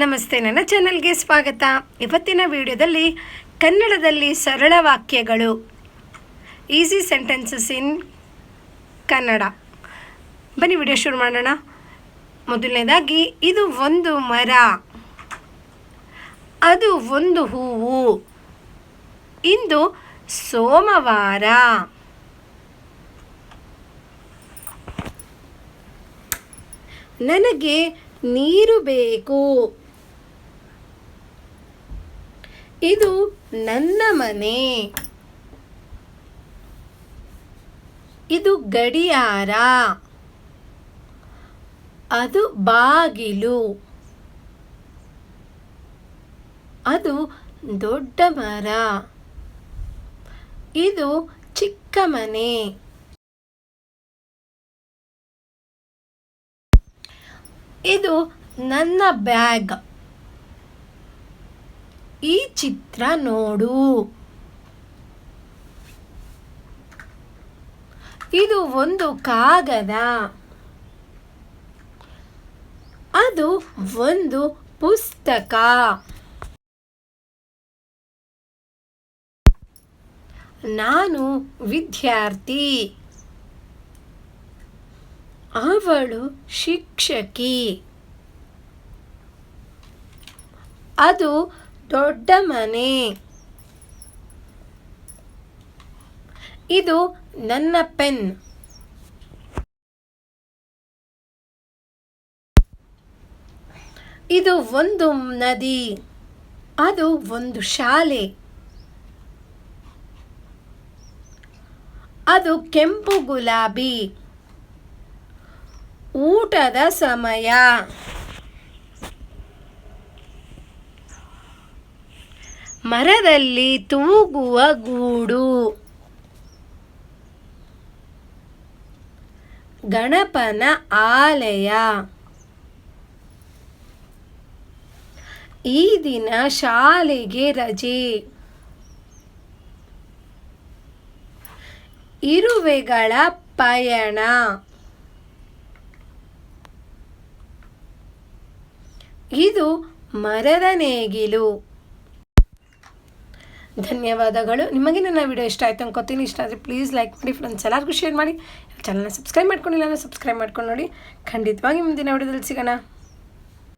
ನಮಸ್ತೆ, ನನ್ನ ಚಾನಲ್ಗೆ ಸ್ವಾಗತ. ಇವತ್ತಿನ ವಿಡಿಯೋದಲ್ಲಿ ಕನ್ನಡದಲ್ಲಿ ಸರಳ ವಾಕ್ಯಗಳು, ಈಸಿ ಸೆಂಟೆನ್ಸಸ್ ಇನ್ ಕನ್ನಡ. ಬನ್ನಿ ವಿಡಿಯೋ ಶುರು ಮಾಡೋಣ. ಮೊದಲನೇದಾಗಿ, ಇದು ಒಂದು ಮರ, ಅದು ಒಂದು ಹೂವು, ಇಂದು ಸೋಮವಾರ. ನನಗೆ ನೀರು ಬೇಕು, ಇದು ನನ್ನ ಮನೆ, ಇದು ಗಡಿಯಾರ, ಅದು ಬಾಗಿಲು, ಅದು ದೊಡ್ಡ ಮರ, ಇದು ಚಿಕ್ಕ ಮನೆ. ಇದು ನನ್ನ ಬ್ಯಾಗ್, ಈ ಚಿತ್ರ ನೋಡು, ಇದು ಒಂದು ಕಾಗದ, ಅದು ಒಂದು ಪುಸ್ತಕ, ನಾನು ವಿದ್ಯಾರ್ಥಿ, ಅವಳು ಶಿಕ್ಷಕಿ, ಅದು ದೊಡ್ಡ ಮನೆ, ಇದು ನನ್ನ ಪೆನ್, ಇದು ಒಂದು ನದಿ, ಅದು ಒಂದು ಶಾಲೆ, ಅದು ಕೆಂಪು ಗುಲಾಬಿ, ಊಟದ ಸಮಯ, ಮರದಲ್ಲಿ ತೂಗುವ ಗೂಡು, ಗಣಪನ ಆಲಯ, ಈ ದಿನ ಶಾಲೆಗೆ ರಜೆ, ಇರುವೆಗಳ ಪಯಣ, ಇದು ಮರದ ನೇಗಿಲು. ಧನ್ಯವಾದಗಳು. ನಿಮಗೆ ನನ್ನ ವಿಡಿಯೋ ಇಷ್ಟ ಆಯಿತು ಅನ್ಕೋತೀನಿ. ಇಷ್ಟ ಆದರೆ ಪ್ಲೀಸ್ ಲೈಕ್ ಮಾಡಿ, ಫ್ರೆಂಡ್ಸ್ ಎಲ್ಲರಿಗೂ ಶೇರ್ ಮಾಡಿ. ಚಾನಲ್ನ ಸಬ್ಸ್ಕ್ರೈಬ್ ಮಾಡ್ಕೊಂಡಿಲ್ಲ ಅಂದರೆ ಸಬ್ಸ್ಕ್ರೈಬ್ ಮಾಡ್ಕೊಂಡು ನೋಡಿ. ಖಂಡಿತವಾಗಿ ಮುಂದಿನ ವಿಡಿಯೋದಲ್ಲಿ ಸಿಗೋಣ.